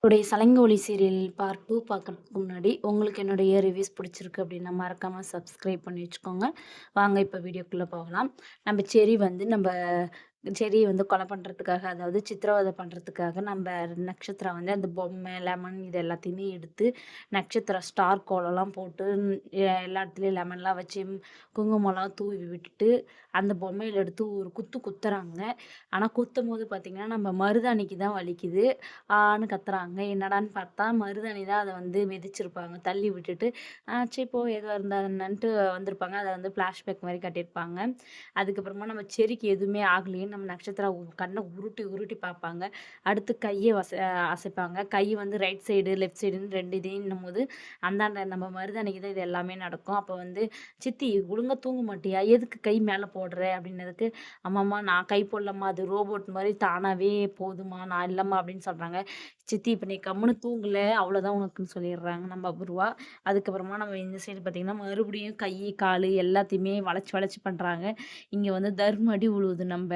என்னுடைய சலங்க ஒலி serial part 2 பார்க்கறதுக்கு முன்னாடி, உங்களுக்கு என்னுடைய ரிவ்யூஸ் பிடிச்சிருக்கு அப்படின்னா, மறக்காம சப்ஸ்கிரைப் பண்ணி வச்சுக்கோங்க. வாங்க இப்ப வீடியோக்குள்ள போகலாம். செர்ரிய வந்து கொலை பண்றதுக்காக, அதாவது சித்திரவதை பண்றதுக்காக நக்ஷத்ரா வந்து அந்த பொம்மை, லெமன் இது எல்லாத்தையுமே எடுத்து, நக்ஷத்ரா ஸ்டார் கோலம்லாம் போட்டு, எல்லா இடத்துலயும் லெமன்லாம் வச்சு, குங்குமம்லாம் தூவி விட்டுட்டு, அந்த பொம்மையில எடுத்து ஒரு குத்து குத்துறாங்க. ஆனா குத்தும்போது பார்த்தீங்கன்னா, நம்ம மருதாணிக்கு தான் வலிக்குது. ஆன்னு கத்துறாங்க. என்னடான்னு பார்த்தா, மருதாணி தான் அத வந்து மிதிச்சிருப்பாங்க. தள்ளி விட்டுட்டு, சரி போ எதுவா இருந்தா என்னன்ட்டு வந்திருப்பாங்க. அத வந்து ஃப்ளாஷ்பேக் மாரி காட்டியிருப்பாங்க. அதுக்கப்புறமா நம்ம செடிக்கு எதுவுமே ஆகலையேன்னு நம்ம நட்சத்திரா கண்ண உருட்டி உருட்டி பார்ப்பாங்க. அடுத்து கைய அசைப்பாங்க. கை வந்து ரைட் சைடு, லெஃப்ட் சைடுன்னு 2 இதையுன்னும்போது, அந்தாண்ட நம்ம மருதாணிக்கு தான் இது எல்லாமே நடக்கும். அப்போ வந்து, "சித்தி ஒழுங்கா தூங்க மாட்டியா? எதுக்கு கை மேல போடுற?" அப்படின்னதுக்கு, "அம்மம்மா நான் கை போடலம்மா. அது ரோபோட் மாரி தானாவே போதும்மா. நான் இல்லம்மா" அப்படின்னு சொல்றாங்க. "சித்தி இப்ப நீ கம்முனு தூங்கல, அவ்வளோதான் உனக்குன்னு" சொல்லிடுறாங்க நம்ம அபூர்வா. அதுக்கப்புறமா நம்ம இந்த சைடு பார்த்தீங்கன்னா, மறுபடியும் கை, காலு எல்லாத்தையுமே வளைச்சு வளைச்சு பண்றாங்க. இங்க வந்து தர்ம அடி உழுவுது நம்ப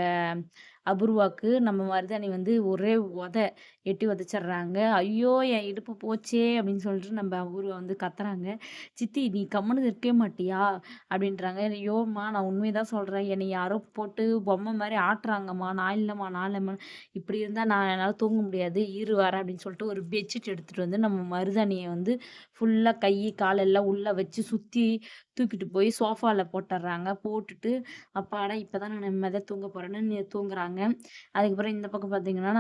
அபூர்வாக்கு. நம்ம மருதாணி வந்து ஒரே எட்டி உதைச்சிடுறாங்க. "ஐயோ! என் இடுப்பு போச்சே!" அப்படின்னு சொல்லிட்டு நம்ம அபூர்வா வந்து கத்துறாங்க. "சித்தி நீ கம்முனு இருக்கவே மாட்டியா?" அப்படின்றாங்க. "ஐயோம்மா! நான் உண்மைய தான் சொல்றேன். என்னைய யாரோ போட்டு பொம்மை மாரி ஆட்டுறாங்கம்மா. நான் இல்லம்மா, நான் இல்லம்மா. இப்படி இருந்தா என்னால தூங்க முடியாது. இரு வரேன்" அப்படின்னு சொல்லிட்டு ஒரு பெட்ஷீட் எடுத்துட்டு வந்து நம்ம மருதாணிய வந்து ஃபுல்லா கை, கால் எல்லாம் உள்ள வச்சு சுத்தி தூக்கிட்டு போய் சோஃபால போட்டுர்றாங்க. போட்டுட்டு, அப்பாடா! இப்பதான் நான் நிம்மதியா தூங்க போறேன்னு தூங்குறாங்க. அதுக்கப்புறம் இந்த பக்கம் பார்த்தீங்கன்னா,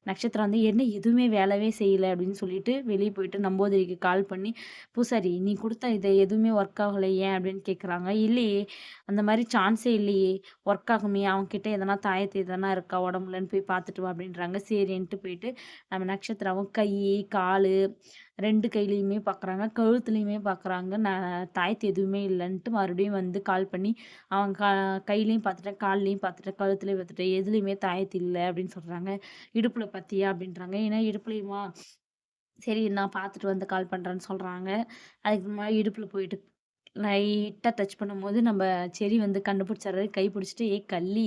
நட்சத்திரம் வந்து "என்ன எதுவுமே வேலவே செய்யல" அப்படின்னு சொல்லிட்டு வெளிய போயிட்டு நம்பூதிரிக்கு கால் பண்ணி, "பூசாரி நீ குடுத்த இது எதுவுமே ஒர்க் ஆகல ஏன்?" அப்படின்னு கேட்குறாங்க. "இல்லையே, அந்த மாரி சான்ஸே இல்லையே. ஒர்க் ஆகுமே, அவன்கிட்ட எதனா தாயத்து எதனா இருக்கா உடம்புலன்னு போய் பார்த்துட்டு வா" அப்படின்றாங்க. சரின்ட்டு போயிட்டு நம்ம நட்சத்திராவும் கை, காலு 2 கையிலயுமே பார்க்குறாங்க. கழுத்துலயுமே பார்க்குறாங்க. தாயத்து எதுவுமே இல்லன்ட்டு மறுபடியும் வந்து கால் பண்ணி, அவன் கையிலயும் பார்த்துட்டேன், கால்லயும் பார்த்துட்டேன், கழுத்துலயும் பார்த்துட்டேன். எதுலயுமே தாயத்து இல்ல அப்படின்னு சொல்றாங்க. "இடுப்புல பார்த்தியா?" அப்படின்றாங்க. "ஏன்னா இடுப்புலயுமா?" சரி நான் பார்த்துட்டு வந்து கால் பண்றேன்னு சொல்றாங்க. அதுக்கு முன்னாடி இடுப்புல போயிட்டு லைட்டா டச் பண்ணும்போது நம்ம செர்ரி வந்து கண்டுபிடிச்சிடுறாரு. கை பிடிச்சிட்டு, "ஏய் கள்ளி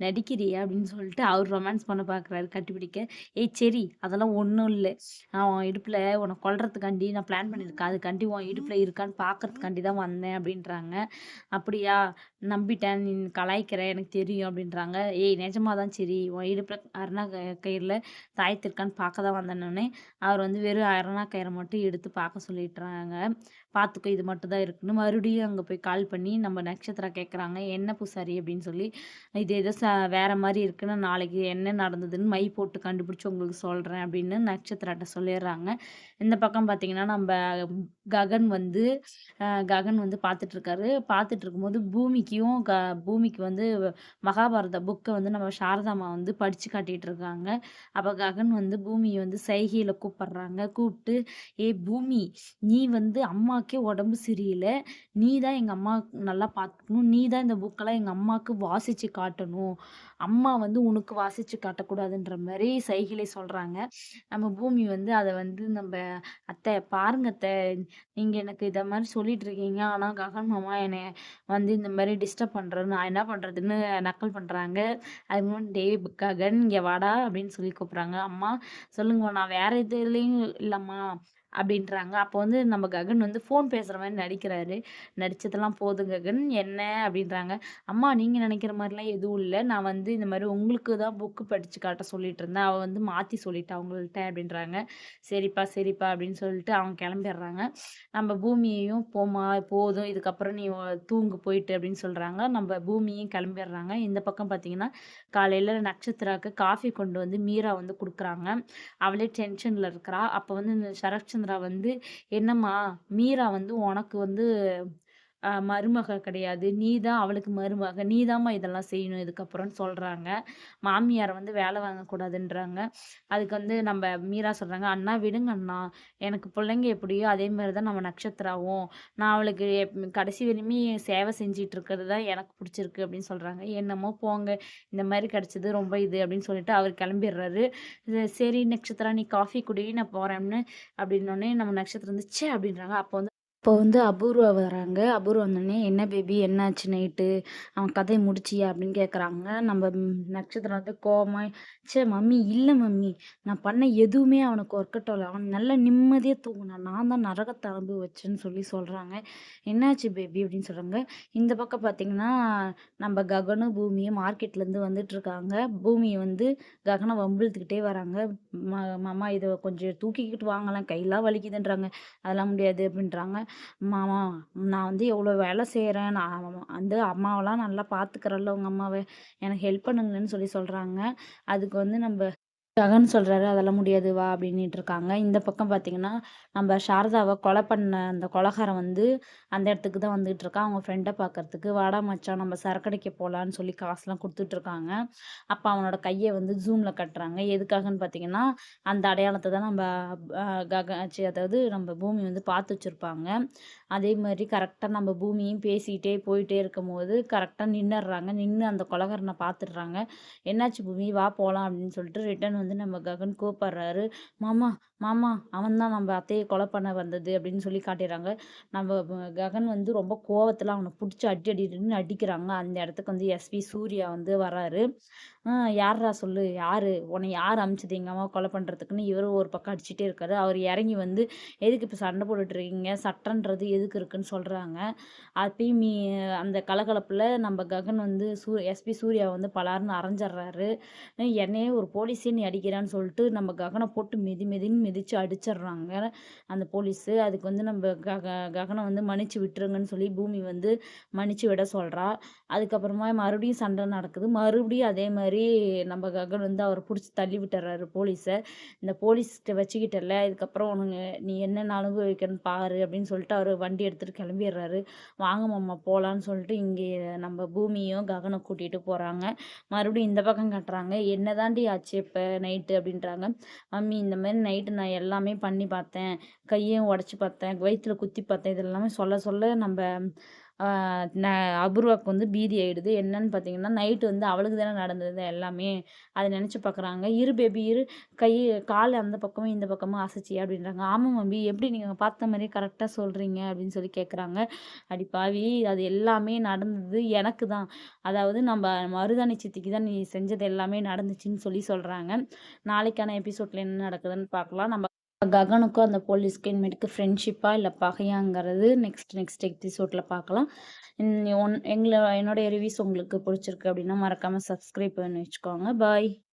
நடிக்கிறியா?" அப்படின்னு சொல்லிட்டு அவர் ரொமான்ஸ் பண்ண பார்க்குறாரு கட்டிப்பிடிக்க. "ஏய் செர்ரி அதெல்லாம் ஒண்ணும் இல்ல. நான் உன் இடுப்புல உன்ன கொல்றதுக்காண்டி நான் பிளான் பண்ணியிருக்கேன். அதுக்காண்டி உன் இடுப்புல இருக்கான்னு பார்க்கறதுக்காண்டி தான் வந்தேன்" அப்படின்றாங்க. "அப்படியா? நம்பிட்டேன். நீ கலாய்க்கிற எனக்கு தெரியும்" அப்படின்றாங்க. "ஏய் நிஜமா தான் செர்ரி. உன் இடுப்புல அரணா கயிறுல தாயத்து இருக்கான்னு பார்க்க தான் வந்தேன்னோனே" அவர் வந்து வெறும் அரணா கயிற மட்டும் எடுத்து பார்க்க சொல்லிடுறாங்க. பார்த்துக்கோ இது மட்டும் தான் இருக்குன்னு மறுபடியும் அங்க போய் கால் பண்ணி நம்ம நட்சத்திரா கேட்குறாங்க. "என்ன பூசாரி?" அப்படின்னு சொல்லி. "இது ஏதோ வேற மாரி இருக்கு. நான் நாளைக்கு என்ன நடந்ததுன்னு மை போட்டு கண்டுபிடிச்சு உங்களுக்கு சொல்றேன்" அப்படின்னு நட்சத்திராட்ட சொல்லிடுறாங்க. இந்த பக்கம் பார்த்தீங்கன்னா, ககன் வந்து ககன் வந்து பார்த்துட்டுருக்காரு. பார்த்துட்டுருக்கும்போது பூமிக்கு வந்து மகாபாரத புக்க வந்து நம்ம சாரதாம்மா வந்து படிச்சு காட்டிட்டு இருக்காங்க. அப்ப ககன் வந்து பூமிய வந்து சைகையில கூப்பிடுறாங்க. கூப்பிட்டு, "ஏய் பூமி! நீ வந்து அம்மாக்கே உடம்பு சரியில்ல. நீ தான் எங்க அம்மா நல்லா பார்த்துக்கணும். நீ தான் இந்த புக்கெல்லாம் எங்க அம்மாக்கு வாசிச்சு காட்டணும். அம்மா வந்து உனக்கு வாசிச்சு காட்டக்கூடாதுன்ற" மாரி சைகையிலே சொல்றாங்க. நம்ம பூமி வந்து அத வந்து "அத்தை பாருங்க அத்தை, நீங்க எனக்கு இத மாரி சொல்லிட்டு இருக்கீங்க. ஆனா ககன் மாமா என்னைய வந்து இந்த மாரி டிஸ்டர்ப் பண்றாரு. நான் என்ன பண்றதுன்னு" நக்கல் பண்றாங்க. அதுக்கு முன்னாடி "டேய் ககன் இங்க வாடா" அப்படின்னு சொல்லி கூப்பிடுறாங்க. "அம்மா சொல்லுங்கம்மா, நான் வேற எதுலயும் இல்லம்மா" அப்படின்றாங்க. அப்போ வந்து நம்ம ககன் வந்து ஃபோன் பேசுற மாரி நடிக்கிறாரு. "நடிச்சதெல்லாம் போதும் ககன். என்ன?" அப்படின்றாங்க. "அம்மா நீங்க நெனைக்கிற மாரிலாம் எதுவும் இல்ல. நான் வந்து இந்த மாரி உங்களுக்கு தான் புக் படிச்சு காட்ட சொல்லிட்டு இருந்தேன். அவ வந்து மாத்தி சொல்லிட்டா உங்கள்ட்ட" அப்படின்றாங்க. "சரிப்பா, சரிப்பா" அப்படின்னு சொல்லிட்டு அவங்க கெளம்பிடுறாங்க. நம்ம பூமியையும் "போம்மா போதும். இதுக்கப்புறம் நீ தூங்கு போயிட்டு" அப்படின்னு சொல்றாங்க. நம்ம பூமியும் கெளம்பிடுறாங்க. இந்த பக்கம் பார்த்தீங்கன்னா, காலையில நட்சத்திராக்கு காஃபி கொண்டு வந்து மீரா வந்து குடுக்குறாங்க. அவளே டென்ஷன்ல இருக்கிறா. அப்ப வந்து இந்த சரத்சந்திரா வந்து, "என்னம்மா மீரா வந்து உனக்கு வந்து மருமக கிடையாது. நீ தான் அவளுக்கு மருமக. நீ தாம்மா இதெல்லாம் செய்யணும் இதுக்கப்புறம்னு" சொல்றாங்க. மாமியார வந்து வேலை வாங்கக்கூடாதுன்றாங்க. அதுக்கு வந்து மீரா சொல்றாங்க, "அண்ணா விடுங்க அண்ணா. எனக்கு புள்ளைங்க எப்படியோ அதே மாரி தான் நம்ம நட்சத்திராவும். நான் அவளுக்கு கடைசி வரையுமே சேவை செஞ்சுட்டு இருக்கிறது தான் எனக்கு புடிச்சிருக்கு" அப்படின்னு சொல்றாங்க. "என்னமோ போங்க. இந்த மாரி கிடைச்சது ரொம்ப இது" அப்படின்னு சொல்லிட்டு அவர் கிளம்பிடுறாரு. "சரி நட்சத்திரா நீ காஃபி குடி நான் போறேன்னு" அப்படின்னோனே நம்ம நட்சத்திரம் வந்து, "ச்சே!" அப்படின்றாங்க. அப்போ வந்து இப்போ வந்து அபூர்வா வராங்க. அபூர்வா வந்தோனே, "என்ன பேபி என்னாச்சு நைட்டு? அவன் கதைய முடிச்சியா?" அப்படின்னு கேட்குறாங்க. நம்ம நட்சத்திரம் வந்து கோவமா, "ச்சே மம்மி இல்ல மம்மி. நான் பண்ண எதுவுமே அவனுக்கு ஒர்க் அவுட் ஆகல. அவன் நல்லா நிம்மதியா தூங்குனான். நான் தான் நரகத்த அனுபவிச்சேன்னு" சொல்லி சொல்றாங்க. "என்னாச்சு பேபி?" அப்படின்னு சொல்றாங்க. இந்த பக்கம் பார்த்தீங்கன்னா, நம்ம ககனும், பூமியும் மார்க்கெட்லேருந்து வந்துட்டுருக்காங்க. பூமி வந்து ககன வம்பிழுத்துக்கிட்டே வராங்க. மாமா இத கொஞ்சம் தூக்கிக்கிட்டு வாங்களேன், கையெல்லாம் வலிக்குதுன்றாங்க. "அதெல்லாம் முடியாது" அப்படின்றாங்க. மாமா, நான் வந்து எவ்வளோ வேலை செய்றேன். நான் வந்து அம்மாவெல்லாம் நல்லா பார்த்துக்கிறேன்ல உங்க அம்மாவ. எனக்கு ஹெல்ப் பண்ணுங்கன்னு சொல்லி சொல்றாங்க. அதுக்கு வந்து நம்ப ஜகன் சொல்றாரு, "அதெல்லாம் முடியாது வா" அப்படின்னுட்டு இருக்காங்க. இந்த பக்கம் பார்த்தீங்கன்னா, நம்ம சாரதாவ கொலை பண்ண அந்த கொலைகாரன் வந்து அந்த இடத்துக்கு தான் வந்துட்டு இருக்கான். அவங்க ஃப்ரெண்ட பார்க்கறதுக்கு. "வாடா மச்சான் நம்ம சரக்கடிக்க போலான்னு" சொல்லி காசுலாம் குடுத்துட்டு இருக்காங்க. அப்ப அவனோட கைய வந்து ஜூம்ல காட்டுறாங்க. எதுக்காகன்னு பார்த்தீங்கன்னா, அந்த அடையாளத்த தான் நம்ப அ கக ச்சீ அதாவது நம்ம பூமி வந்து பார்த்து வச்சிருப்பாங்க. அதே மாரி கரெக்ட்டா நம்ம பூமியும் பேசிட்டே போயிட்டே இருக்கும்போது, கரெக்ட்டா நின்னுர்றாங்க. நின்னு அந்த கொலைகாரன பார்த்துடுறாங்க. "என்னாச்சு பூமி வா போலாம்" அப்படின்னு சொல்லிட்டு ரிட்டர்ன் வந்து நம்ம ககன் கூப்பட்றாரு. "மாமா, மாமா அவன் தான் நம்ம அத்தைய கொலை பண்ண வந்தது" அப்படின்னு சொல்லி காட்டிர்றாங்க. நம்ம ககன் வந்து ரொம்ப கோவத்துல அவன புடிச்சு அடி அடி அடின்னு அடிக்கிறாங்க. அந்த இடத்துக்கு வந்து எஸ்பி சூர்யா வந்து வராரு. யார்றா சொல்லு? யாரு? உன்ன யார் அனுப்பிச்சது எங்க அம்மாவ கொலை பண்றதுக்குன்னு" இவரு ஒரு பக்கம் அடிச்சுட்டே இருக்காரு. அவரு இறங்கி வந்து, "எதுக்கு இப்ப சண்டை போட்டுட்டு இருக்கீங்க? சட்டன்றது எதுக்கு இருக்குன்னு" சொல்றாங்க. அப்பயும் அந்த கலகலப்புல நம்ம ககன் வந்து எஸ்பி சூர்யா வந்து பலார்ன்னு அரைஞ்சர்றாரு. என்னையே ஒரு போலீஸே நீ அடிக்கிறான்னு சொல்லிட்டு நம்ம ககன போட்டு மிதி மிதின்னு மிதிச்சு அடிச்சர்றாங்க அந்த போலீஸு. அதுக்கு வந்து நம்ம ககன வந்து மன்னிச்சு விட்டுருங்கன்னு சொல்லி பூமி வந்து மன்னிச்சு விட சொல்றா. அதுக்கப்புறமா மறுபடியும் சண்டை நடக்குது. மறுபடியும் அதே மாரி நம்ம ககன் வந்து அவர புடிச்சு தள்ளி விட்டுர்றாரு போலீஸ. "இந்த போலீஸ்ட்ட வச்சுக்கிட்டல்ல, இதுக்கப்புறம் நீ என்னென்ன அனுபவிக்கிறன்னு பாரு" அப்படின்னு சொல்லிட்டு அவரு வண்டி எடுத்துட்டு கிளம்பிர்றாரு. "வாங்க மாமா போலான்னு" சொல்லிட்டு இங்கே நம்ம பூமியும் ககனும் கூட்டிட்டு போறாங்க. மறுபடியும் இந்த பக்கம் காட்டுறாங்க. "என்னதாண்டி ஆச்சு இப்ப நைட்டு?" அப்படின்றாங்க. "மம்மி இந்த மாரி நைட்டு நான் எல்லாமே பண்ணி பார்த்தேன். கையையும் உடைச்சு பார்த்தேன். வயித்துல குத்தி பார்த்தேன்." இது எல்லாமே சொல்ல சொல்ல நம்ப ஆ ந அபூர்வாவுக்கு வந்து பீதி ஆயிடுது. என்னன்னு பார்த்தீங்கன்னா, நைட்டு வந்து அவளுக்கு தானே நடந்தது எல்லாமே. அத நெனச்சு பார்க்குறாங்க. "இரு பேபி இரு. கை கால் அந்த பக்கமும், இந்த பக்கமும் அசைச்சியா?" அப்படின்றாங்க. "ஆமா மம்மி. எப்படி நீங்க பார்த்த மாரியே கரெக்ட்டா சொல்றீங்க?" அப்படின்னு சொல்லி கேட்குறாங்க. "அடி பாவி! அது எல்லாமே நடந்தது எனக்கு தான். அதாவது நம்ப மருதாணி சித்திக்கு தான் நீ செஞ்சது எல்லாமே நடந்துச்சுன்னு" சொல்லி சொல்றாங்க. நாளைக்கான எபிசோட்ல என்ன நடக்குதுன்னு பார்க்கலாம். ககனுக்கும் அந்த போலீஸ்க்கும் இனிமேட்டுக்கு ஃப்ரெண்ட்ஷிப்பா இல்ல பகையாங்கிறது நெக்ஸ்ட் எபிசோட்ல பார்க்கலாம். என்னுடைய ரிவ்யூஸ் உங்களுக்கு பிடிச்சிருக்கு அப்படின்னா மறக்காம சப்ஸ்கிரைப் பண்ணி வச்சுக்கோங்க. பாய்.